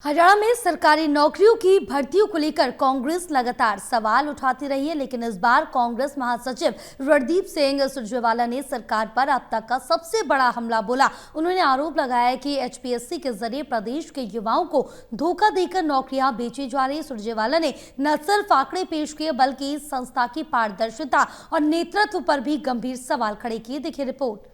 हरियाणा में सरकारी नौकरियों की भर्तियों को लेकर कांग्रेस लगातार सवाल उठाती रही है, लेकिन इस बार कांग्रेस महासचिव रणदीप सिंह सुरजेवाला ने सरकार पर अब तक का सबसे बड़ा हमला बोला। उन्होंने आरोप लगाया कि एचपीएससी के जरिए प्रदेश के युवाओं को धोखा देकर नौकरियां बेची जा रही। सुरजेवाला ने न सिर्फ आंकड़े पेश किए बल्कि संस्था की पारदर्शिता और नेतृत्व पर भी गंभीर सवाल खड़े किए। देखिए रिपोर्ट।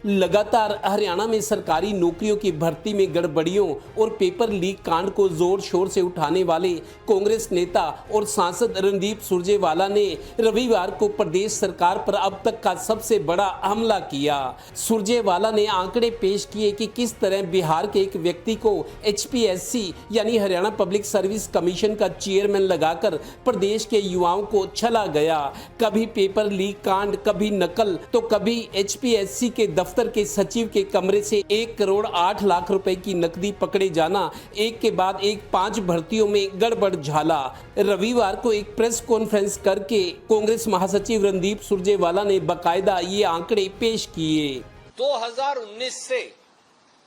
लगातार हरियाणा में सरकारी नौकरियों की भर्ती में गड़बड़ियों और पेपर लीक कांड को जोर शोर से उठाने वाले कांग्रेस नेता और सांसद रणदीप सुरजेवाला ने रविवार को प्रदेश सरकार पर अब तक का सबसे बड़ा हमला किया। सुरजेवाला ने आंकड़े पेश किए कि किस तरह बिहार के एक व्यक्ति को एचपीएससी यानी हरियाणा पब्लिक सर्विस कमीशन का चेयरमैन लगाकर प्रदेश के युवाओं को छला गया। कभी पेपर लीक कांड, कभी नकल तो कभी एचपीएससी के दफ्तर के सचिव के कमरे से 1 करोड़ 8 लाख रुपए की नकदी पकड़े जाना, एक के बाद एक 5 भर्तियों में गड़बड़ झाला। रविवार को एक प्रेस कॉन्फ्रेंस करके कांग्रेस महासचिव रणदीप सुरजेवाला ने बकायदा ये आंकड़े पेश किए। 2019 से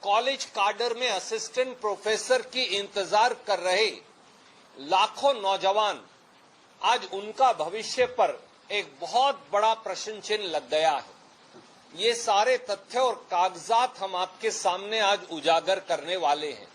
कॉलेज काडर में असिस्टेंट प्रोफेसर की इंतजार कर रहे लाखों नौजवान आज उनका भविष्य पर एक बहुत बड़ा प्रश्न चिन्ह लग गया है। ये सारे तथ्य और कागजात हम आपके सामने आज उजागर करने वाले हैं।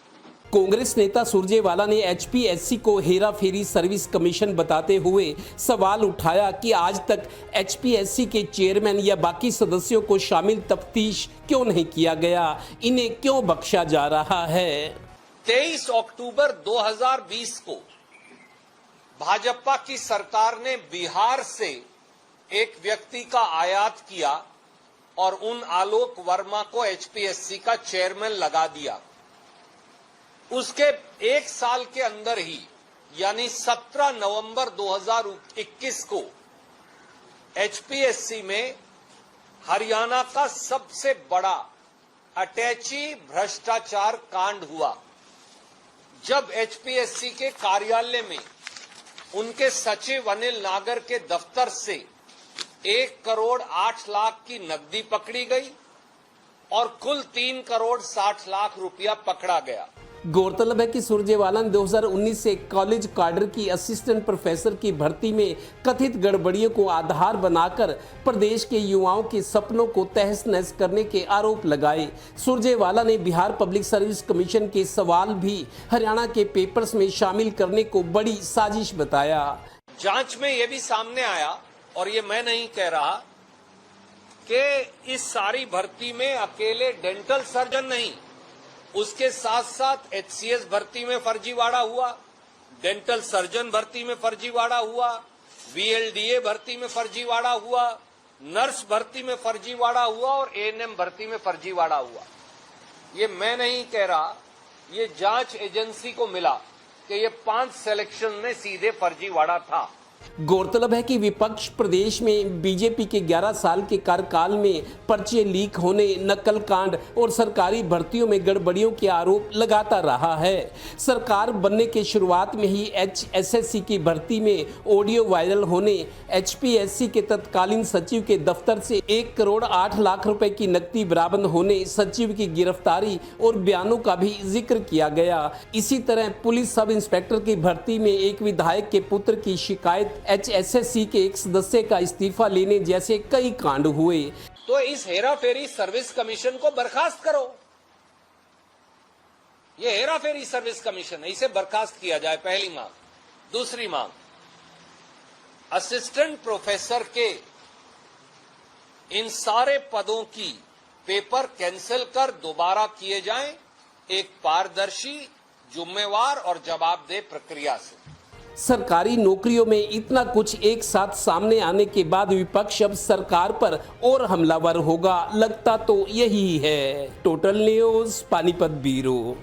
कांग्रेस नेता सुरजेवाला ने एचपीएससी को हेरा फेरी सर्विस कमीशन बताते हुए सवाल उठाया कि आज तक एचपीएससी के चेयरमैन या बाकी सदस्यों को शामिल तफ्तीश क्यों नहीं किया गया, इन्हें क्यों बख्शा जा रहा है। 23 अक्टूबर 2020 को भाजपा की सरकार ने बिहार से एक व्यक्ति का आयात किया और उन आलोक वर्मा को एचपीएससी का चेयरमैन लगा दिया। उसके एक साल के अंदर ही यानी 17 नवंबर 2021 को एचपीएससी में हरियाणा का सबसे बड़ा अटैची भ्रष्टाचार कांड हुआ, जब एचपीएससी के कार्यालय में उनके सचिव अनिल नागर के दफ्तर से 1 करोड़ 8 लाख की नकदी पकड़ी गई और कुल 3 करोड़ 60 लाख रुपया पकड़ा गया। गौरतलब है कि सुरजेवाला ने 2019 से कॉलेज काडर की असिस्टेंट प्रोफेसर की भर्ती में कथित गड़बड़ियों को आधार बनाकर प्रदेश के युवाओं के सपनों को तहस नहस करने के आरोप लगाए। सुरजेवाला ने बिहार पब्लिक सर्विस कमीशन के सवाल भी हरियाणा के पेपर्स में शामिल करने को बड़ी साजिश बताया। जांच में यह भी सामने आया, और ये मैं नहीं कह रहा, कि इस सारी भर्ती में अकेले डेंटल सर्जन नहीं, उसके साथ साथ एचसीएस भर्ती में फर्जीवाड़ा हुआ, डेंटल सर्जन भर्ती में फर्जीवाड़ा हुआ, बीएलडीए भर्ती में फर्जीवाड़ा हुआ, नर्स भर्ती में फर्जीवाड़ा हुआ और एएनएम भर्ती में फर्जीवाड़ा हुआ। ये मैं नहीं कह रहा, ये जांच एजेंसी को मिला कि ये 5 सिलेक्शन में सीधे फर्जीवाड़ा था। गौरतलब है कि विपक्ष प्रदेश में बीजेपी के 11 साल के कार्यकाल में पर्चे लीक होने, नकल कांड और सरकारी भर्तियों में गड़बड़ियों के आरोप लगाता रहा है। सरकार बनने के शुरुआत में ही एचएसएससी की भर्ती में ऑडियो वायरल होने, एचपीएससी के तत्कालीन सचिव के दफ्तर से 1 करोड़ 8 लाख रुपए की नकदी बरामद होने, सचिव की गिरफ्तारी और बयानों का भी जिक्र किया गया। इसी तरह पुलिस सब इंस्पेक्टर की भर्ती में एक विधायक के पुत्र की शिकायत, एचएसएससी के एक सदस्य का इस्तीफा लेने जैसे कई कांड हुए। तो इस हेरा फेरी सर्विस कमीशन को बर्खास्त करो। ये हेरा फेरी सर्विस कमीशन है, इसे बर्खास्त किया जाए, पहली मांग। दूसरी मांग, असिस्टेंट प्रोफेसर के इन सारे पदों की पेपर कैंसिल कर दोबारा किए जाएं, एक पारदर्शी, जिम्मेवार और जवाबदेह प्रक्रिया से। सरकारी नौकरियों में इतना कुछ एक साथ सामने आने के बाद विपक्ष अब सरकार पर और हमलावर होगा, लगता तो यही है। Total news Panipat bureau.